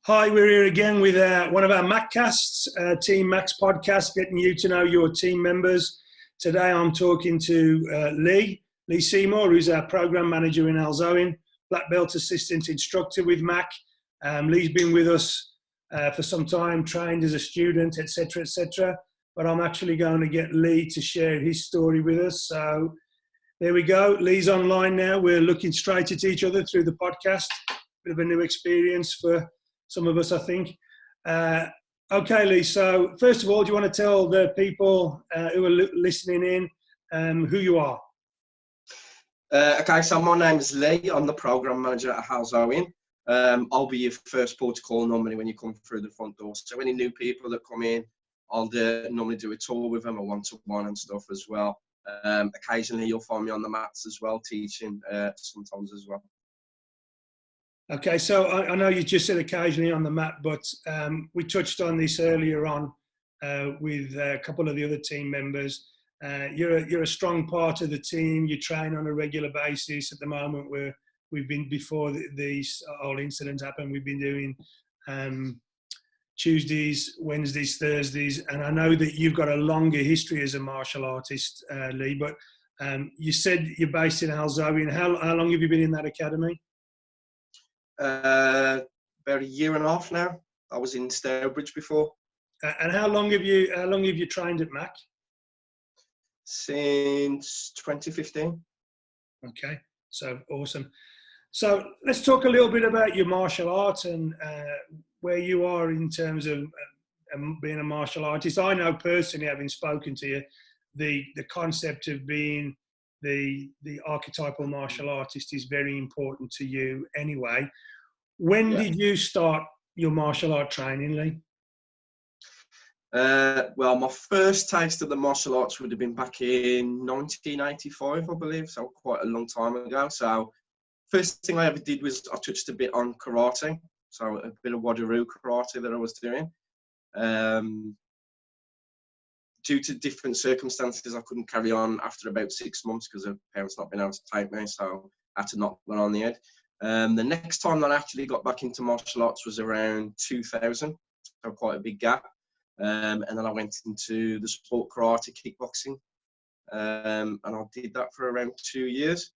Hi, we're here again with one of our MacCasts, Team Max podcast, getting you to know your team members. Today I'm talking to Lee Seymour, who's our program manager in Alzoin, black belt assistant instructor with Mac. Lee's been with us for some time, trained as a student, etc., etc. But I'm actually going to get Lee to share his story with us. So there we go. Lee's online now. We're looking straight at each other through the podcast. Bit of a new experience for some of us, I think. Okay, Lee, so first of all, do you want to tell the people who are listening in who you are? Okay, so my name is Lee. I'm the program manager at Alzoin. I'll be your first port of call normally when you come through the front door. So any new people that come in, I'll normally do a tour with them, a one-to-one and stuff as well. Occasionally you'll find me on the mats as well, teaching sometimes as well. Okay, so I know you just said occasionally on the mat, but we touched on this earlier on with a couple of the other team members. You're a strong part of the team. You train on a regular basis. At the moment, we've been, before these whole incident happened, we've been doing Tuesdays, Wednesdays, Thursdays, and I know that you've got a longer history as a martial artist, Lee. But you said you're based in Alzoin. How long have you been in that academy? About a year and a half now. I was in Stourbridge before. And how long have you trained at Mac? Since 2015. Okay, so awesome. So let's talk a little bit about your martial arts and where you are in terms of being a martial artist. I know personally, having spoken to you, the concept of being the archetypal martial artist is very important to you anyway. When did you start your martial art training, Lee? Well, my first taste of the martial arts would have been back in 1985, I believe, so quite a long time ago. So first thing I ever did was I touched a bit on karate, so a bit of Wado-ryu karate that I was doing. Due to different circumstances, I couldn't carry on after about 6 months because of parents not being able to take me, so I had to knock one on the head. The next time that I actually got back into martial arts was around 2000, so quite a big gap. And then I went into the sport karate, kickboxing, and I did that for around 2 years.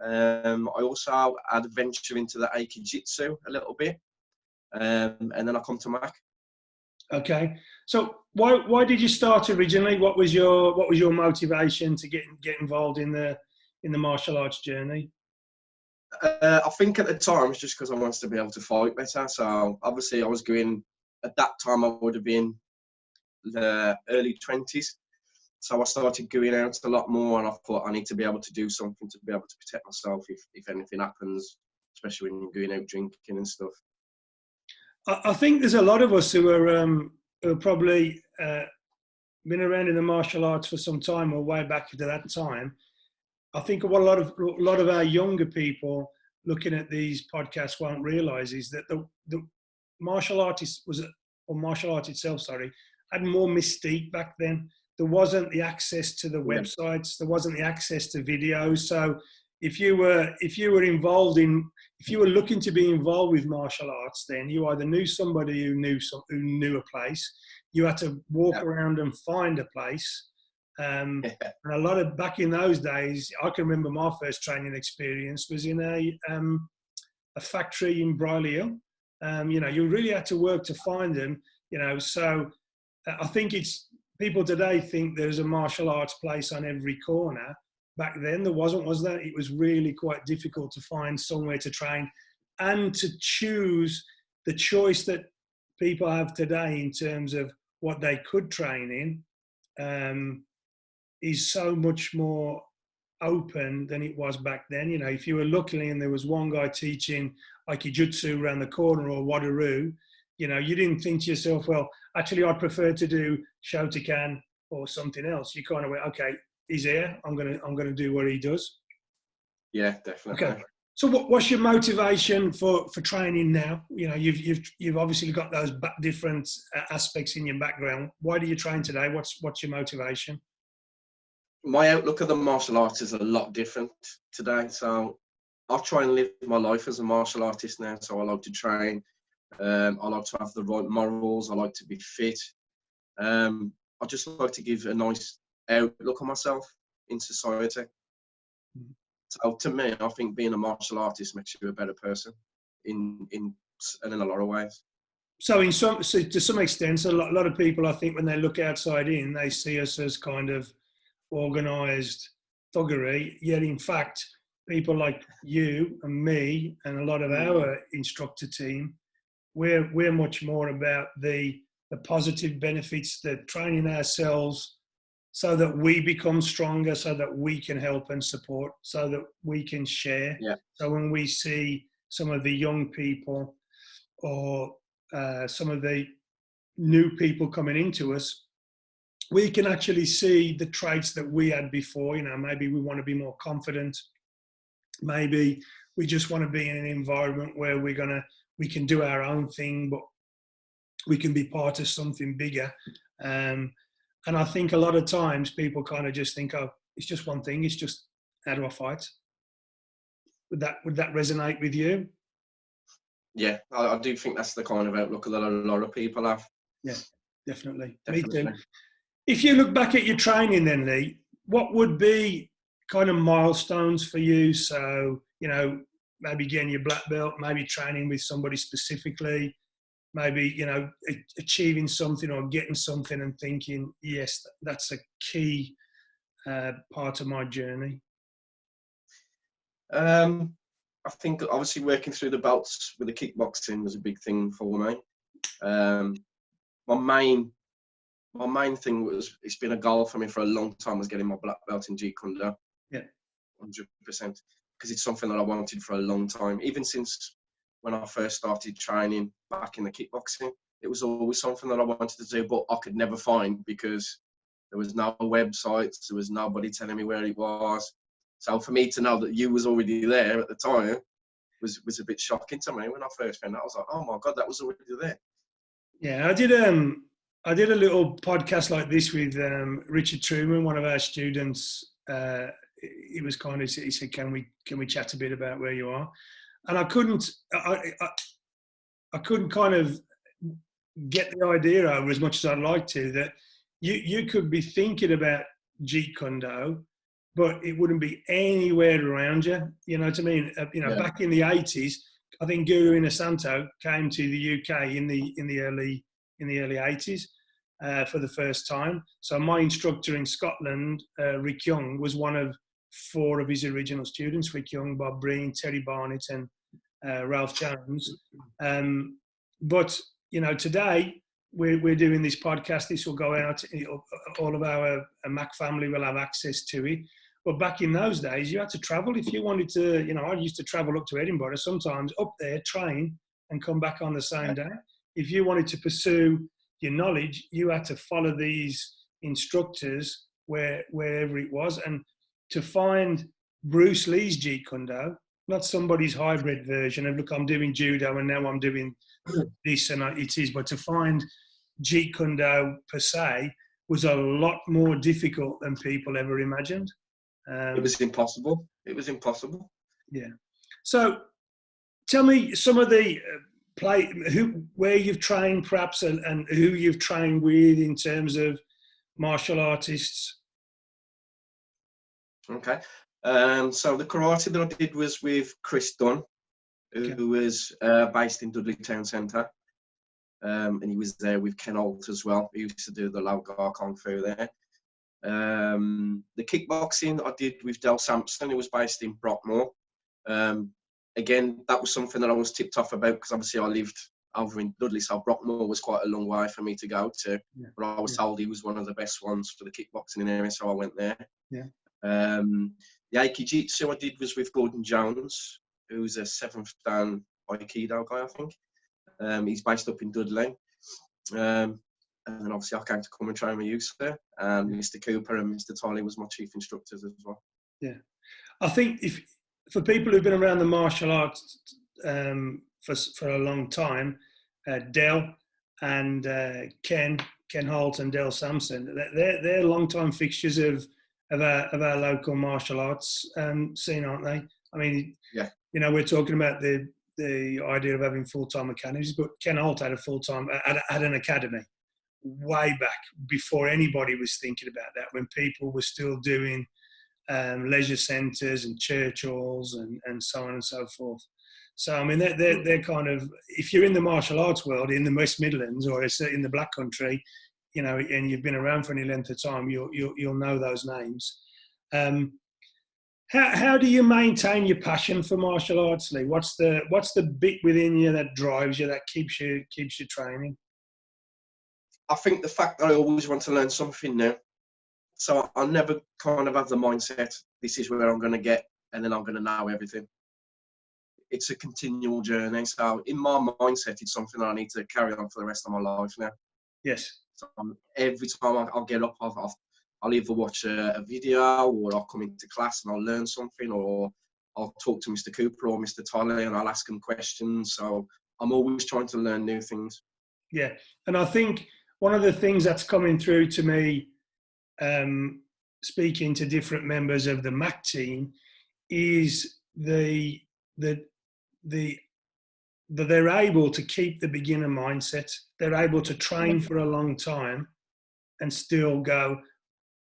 I also had a venture into the Aikijitsu a little bit, and then I come to Mac. Okay, so why did you start originally? What was your motivation to get involved in the martial arts journey? I think at the time it's just because I wanted to be able to fight better. So obviously I was going, at that time I would have been the early 20s. So I started going out a lot more, and I thought I need to be able to do something to be able to protect myself if anything happens, especially when you're going out drinking and stuff. I think there's a lot of us who are probably been around in the martial arts for some time, or way back to that time. I think what a lot of our younger people looking at these podcasts won't realise is that the martial artist martial art itself, had more mystique back then. There wasn't the access to the websites. There wasn't the access to videos. So if you were looking to be involved with martial arts, then you either knew somebody who knew a place. You had to walk around and find a place. And a lot of, back in those days, I can remember my first training experience was in a factory in Brierley Hill. You really had to work to find them. So I think people today think there's a martial arts place on every corner. Back then there wasn't, was there? It was really quite difficult to find somewhere to train and to choose. The choice that people have today in terms of what they could train in is so much more open than it was back then. If you were lucky and there was one guy teaching Aikijutsu around the corner or Wado-ryu, you didn't think to yourself, well, actually I'd prefer to do Shotokan or something else. You kind of went, okay, he's here, I'm gonna do what he does. Yeah, definitely. Okay. So what's your motivation for training now? You've obviously got those different aspects in your background. Why do you train today? What's your motivation? My outlook of the martial arts is a lot different today. So I try and live my life as a martial artist now. So I like to train I like to have the right morals. I like to be fit. I just like to give a nice outlook on myself in society. So to me, I think being a martial artist makes you a better person in a lot of ways. So to some extent, a lot of people, I think, when they look outside in, they see us as kind of organised thuggery. Yet, in fact, people like you and me and a lot of our instructor team, we're much more about the positive benefits, the training ourselves so that we become stronger, so that we can help and support, so that we can share. Yeah. So when we see some of the young people or some of the new people coming into us, we can actually see the traits that we had before. Maybe we want to be more confident. Maybe we just want to be in an environment where we can do our own thing, but we can be part of something bigger. And I think a lot of times people kind of just think, oh, it's just one thing. It's just, how do I fight? Would that resonate with you? Yeah, I do think that's the kind of outlook that a lot of people have. Yeah, definitely. Me too. If you look back at your training then, Lee, what would be kind of milestones for you? So, maybe getting your black belt, maybe training with somebody specifically, maybe, achieving something or getting something and thinking, yes, that's a key part of my journey. I think obviously working through the belts with the kickboxing was a big thing for me. My main thing was, it's been a goal for me for a long time, was getting my black belt in Jeet Kune Do. Yeah. 100%. Because it's something that I wanted for a long time. Even since when I first started training back in the kickboxing, it was always something that I wanted to do, but I could never find because there was no websites, there was nobody telling me where it was. So for me to know that you was already there at the time was a bit shocking to me when I first found out. I was like, oh my God, that was already there. Yeah, I did a little podcast like this with Richard Truman, one of our students. He was kind of, he said, can we chat a bit about where you are? And I couldn't kind of get the idea over as much as I'd like to, that you could be thinking about Jeet Kune Do, but it wouldn't be anywhere around you. You know what I mean? Back in the 80s, I think Guru Inosanto came to the UK in the early 80s for the first time. So my instructor in Scotland, Rick Young, was one of 4 of his original students: Rick Young, Bob Breen, Terry Barnett, and Ralph Jones. But today we're doing this podcast. This will go out. All of our Mac family will have access to it. But back in those days, you had to travel if you wanted to. I used to travel up to Edinburgh sometimes, up there, train, and come back on the same day. If you wanted to pursue your knowledge, you had to follow these instructors wherever it was. And to find Bruce Lee's Jeet Kune Do, not somebody's hybrid version of, look, I'm doing judo and now I'm doing this and it is, but to find Jeet Kune Do per se was a lot more difficult than people ever imagined. It was impossible. It was impossible. Yeah. So tell me some of the where you've trained perhaps and who you've trained with in terms of martial artists. Okay. So the karate that I did was with Chris Dunn, who was based in Dudley Town Centre. And he was there with Ken Holt as well. He used to do the Lao Gar Kung Fu there. The kickboxing I did with Del Sampson, who was based in Brockmore. Again, that was something that I was tipped off about because obviously I lived over in Dudley, so Brockmore was quite a long way for me to go to. Yeah. But I was told he was one of the best ones for the kickboxing in the area, so I went there. Yeah. The Aikijitsu I did was with Gordon Jones, who's a 7th Dan Aikido guy, I think. He's based up in Dudley. And then obviously I came to come and train with you, sir. Mr. Cooper and Mr. Tolly was my chief instructors as well. Yeah. I think for people who've been around the martial arts for a long time, Del and Ken Holt and Del Sampson, they're long-time fixtures of our local martial arts scene, aren't they? I mean, yeah. We're talking about the the idea of having full-time academies, but Ken Holt had a full-time, had an academy way back before anybody was thinking about that, when people were still doing leisure centres and church halls and so on and so forth. So, I mean, they're kind of, if you're in the martial arts world, in the West Midlands or in the Black Country, you know, and you've been around for any length of time, you'll know those names. How do you maintain your passion for martial arts, Lee? What's the bit within you that drives you, that keeps you training? I think the fact that I always want to learn something new. So I never kind of have the mindset, this is where I'm going to get, and then I'm going to know everything. It's a continual journey. So in my mindset, it's something I need to carry on for the rest of my life now. Yes. So every time I'll get up, I'll either watch a video, or I'll come into class and I'll learn something, or I'll talk to Mr. Cooper or Mr. Tolley and I'll ask him questions. So I'm always trying to learn new things. Yeah. And I think one of the things that's coming through to me, speaking to different members of the MAC team, is that they're able to keep the beginner mindset. They're able to train for a long time and still go,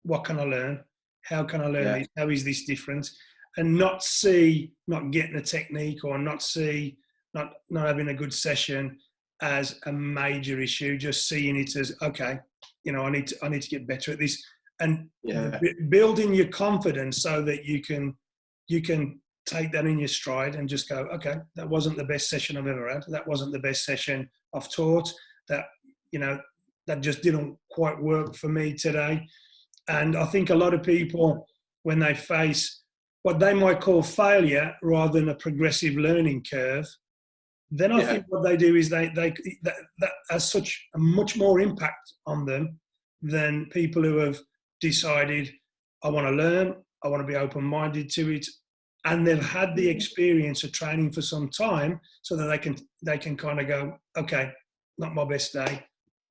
what can I learn? How can I learn this? How is this different? And not getting a technique, or not having a good session as a major issue, just seeing it as, okay, you know, I need to get better at this, and building your confidence so that you can take that in your stride and just go, okay, that wasn't the best session I've ever had. That wasn't the best session I've taught. That, you know, that just didn't quite work for me today. And I think a lot of people, when they face what they might call failure rather than a progressive learning curve, then I think what they do is that has such a much more impact on them than people who have decided, I want to learn, I want to be open-minded to it, and they've had the experience of training for some time, so that they can kind of go, okay, not my best day,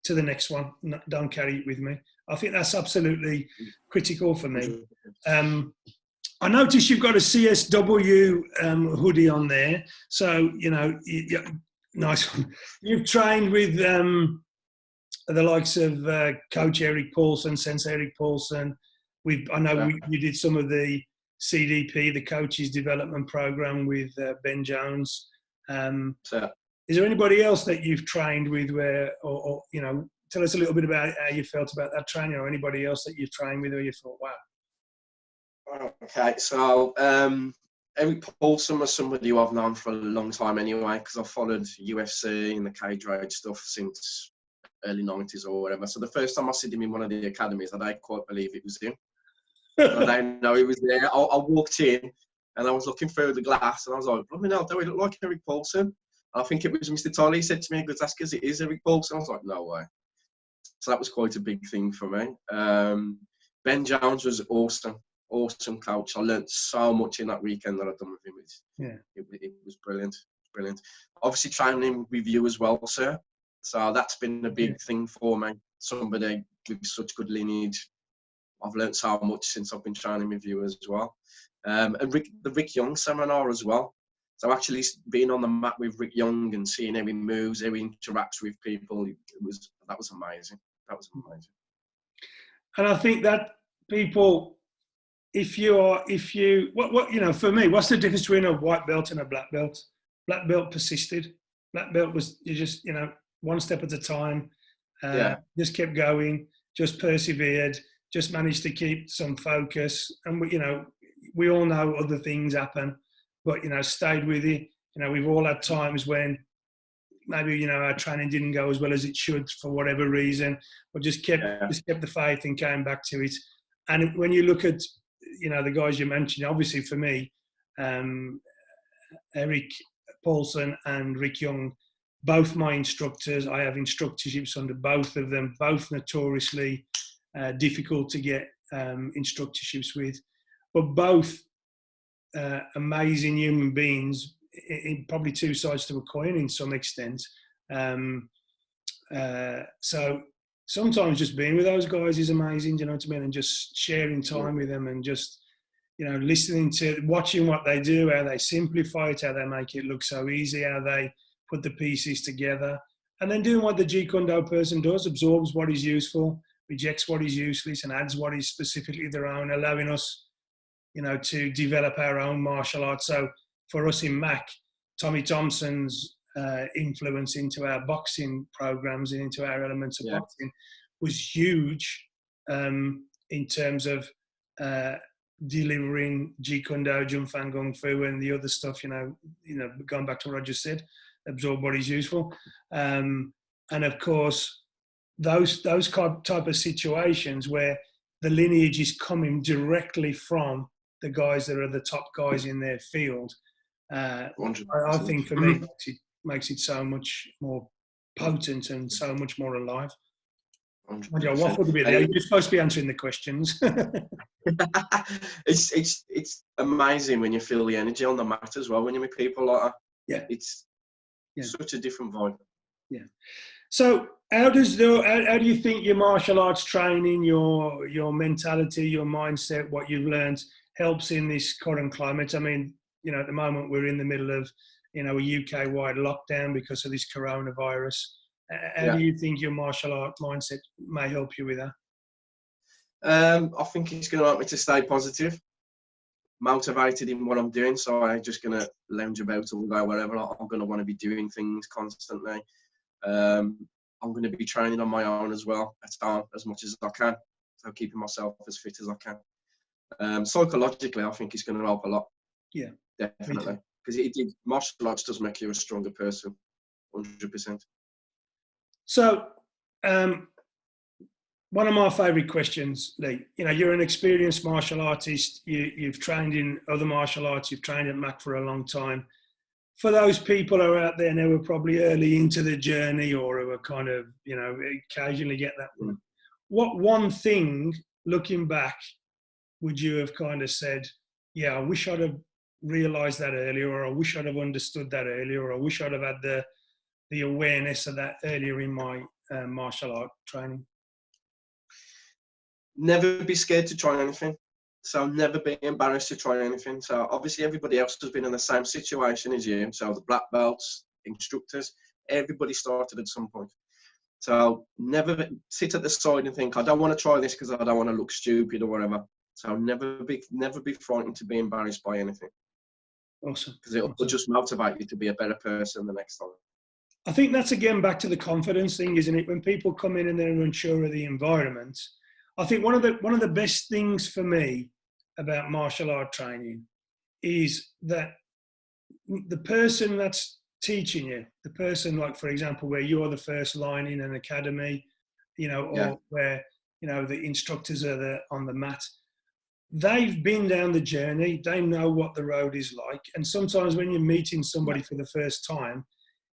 to the next one, don't carry it with me. I think that's absolutely critical for me. I noticed you've got a CSW hoodie on there, so, you know, nice one. You've trained with the likes of Coach Eric Paulson, Sensei Eric Paulson. I know you did some of the CDP, the Coaches Development Program, with Ben Jones. Is there anybody else that you've trained with or you know, tell us a little bit about how you felt about that training, or anybody else that you've trained with or you thought, wow? Okay, so Eric Paulson was somebody who I've known for a long time anyway, because I've followed UFC and the cage rage stuff since early 90s or whatever. So the first time I saw him in one of the academies, I don't quite believe it was him. I don't know he was there. I walked in and I was looking through the glass and I was like, I mean, do he look like Eric Paulson? I think it was Mr. Tolley. He said to me, "Good, ask us, it is Eric Paulson." I was like, no way. So that was quite a big thing for me. Ben Jones was awesome coach. I learned so much in that weekend that I've done with him. It was brilliant. Obviously training with you as well, sir. So that's been a big thing for me. Somebody with such good lineage. I've learned so much since I've been training with you as well. And the Rick Young seminar as well. So actually being on the mat with Rick Young and seeing how he moves, how he interacts with people, that was amazing. And I think that people, if you for me, what's the difference between a white belt and a black belt? Black belt persisted. Black belt was, you just, you know, one step at a time, just kept going, just persevered, just managed to keep some focus. And we all know other things happen, but, you know, stayed with it. You know, we've all had times when maybe, you know, our training didn't go as well as it should for whatever reason, but just kept the faith and came back to it. And when you look at, you know, the guys you mentioned, obviously for me, Eric Paulson and Rick Young, both my instructors. I have instructorships under both of them, both notoriously difficult to get instructorships with, but both amazing human beings, probably two sides to a coin in some extent. So sometimes just being with those guys is amazing, you know what I mean? And just sharing time with them and just, watching what they do, how they simplify it, how they make it look so easy, how they put the pieces together, and then doing what the Jeet Kune Do person does, absorbs what is useful, rejects what is useless, and adds what is specifically their own, allowing us, to develop our own martial arts. So for us in MAC, Tommy Thompson's influence into our boxing programs and into our elements of boxing was huge in terms of delivering Jeet Kune Do, Jun Fan Kung Fu, and the other stuff. Going back to what I just said, absorb what is useful, and of course those type of situations where the lineage is coming directly from the guys that are the top guys in their field. I think for me makes it so much more potent and so much more alive. I waffled a bit there. You're supposed to be answering the questions. It's amazing when you feel the energy on the mat as well when you meet people like that. Yeah, it's such a different vibe. Yeah. So how do you think your martial arts training, your mentality, your mindset, what you've learned helps in this current climate? I mean, at the moment we're in the middle of a UK-wide lockdown because of this coronavirus. How do you think your martial art mindset may help you with that? I think it's going to help me to stay positive, motivated in what I'm doing. So I'm just going to lounge about all day, wherever. I'm going to want to be doing things constantly. I'm going to be training on my own as well, at home, as much as I can. So keeping myself as fit as I can. Psychologically, I think it's going to help a lot. Yeah, definitely. Because martial arts does make you a stronger person, 100%. So, one of my favourite questions, Lee, you're an experienced martial artist. You've trained in other martial arts. You've trained at MAC for a long time. For those people who are out there now who are probably early into the journey or who are kind of, occasionally get that one, what one thing, looking back, would you have kind of said, I wish I'd have realised that earlier, or I wish I'd have understood that earlier, or I wish I'd have had the awareness of that earlier in my martial art training? Never be scared to try anything. So never be embarrassed to try anything. So obviously everybody else has been in the same situation as you. So the black belts, instructors, everybody started at some point. So never sit at the side and think, I don't want to try this because I don't want to look stupid or whatever. So never be frightened to be embarrassed by anything. Awesome. Because it'll just motivate you to be a better person the next time. I think that's again back to the confidence thing, isn't it? When people come in and they're unsure of the environment, I think one of the best things for me about martial art training is that the person that's teaching you, the person, like for example, where you're the first line in an academy, or where the instructors are on the mat, they've been down the journey. They know what the road is like, and sometimes when you're meeting somebody for the first time,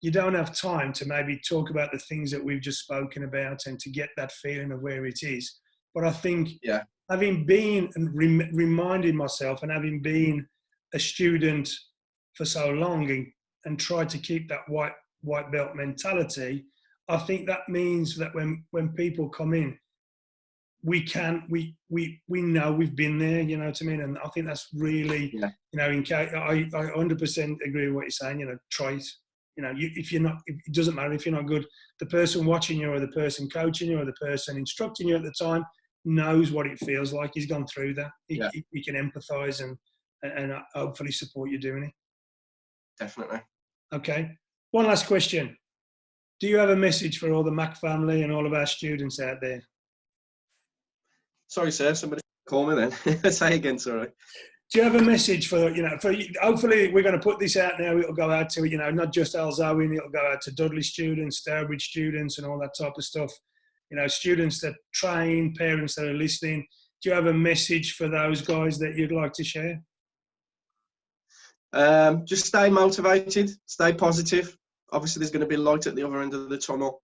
you don't have time to maybe talk about the things that we've just spoken about and to get that feeling of where it is. But I think having been and reminding myself and having been a student for so long and tried to keep that white belt mentality, I think that means that when people come in, we know we've been there, you know what I mean? And I think that's really, I 100% agree with what you're saying, try it. If you're not, it doesn't matter if you're not good. The person watching you or the person coaching you or the person instructing you at the time knows what it feels like. He's gone through that. He can empathise and hopefully support you doing it. Definitely. Okay. One last question. Do you have a message for all the MAC family and all of our students out there? Sorry, sir. Somebody call me then. Say again, sorry. Do you have a message for hopefully we're going to put this out now, it'll go out to, not just Alzoin, it'll go out to Dudley students, Stourbridge students and all that type of stuff. Students that train, parents that are listening. Do you have a message for those guys that you'd like to share? Just stay motivated, stay positive. Obviously there's going to be light at the other end of the tunnel.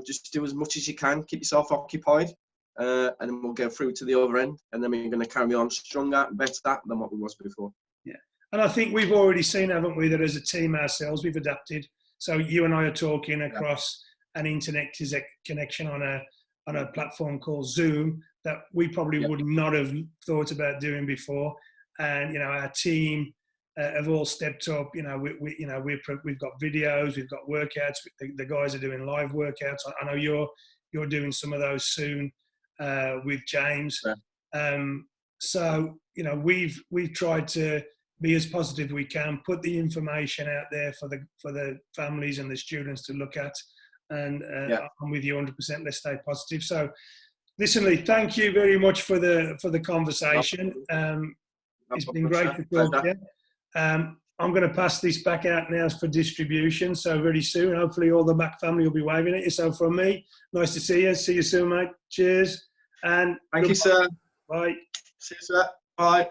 Just do as much as you can, keep yourself occupied. And then we'll go through to the other end, and then we're going to carry on stronger, better than what we was before. Yeah, and I think we've already seen, haven't we, that as a team ourselves, we've adapted. So you and I are talking across an internet connection on a platform called Zoom that we probably would not have thought about doing before. and our team have all stepped up. We've got videos, we've got workouts. The guys are doing live workouts. I know you're doing some of those soon with James. Yeah. So we've tried to be as positive as we can, put the information out there for the families and the students to look at, and I'm with you 100%. Let's stay positive. So, listen, Lee, thank you very much for the conversation. It's been great to talk to you. I'm going to pass this back out now for distribution. So very soon, hopefully, all the Mac family will be waving at you. So from me, nice to see you. See you soon, mate. Cheers. And thank you, sir. Bye. See you, sir. Bye.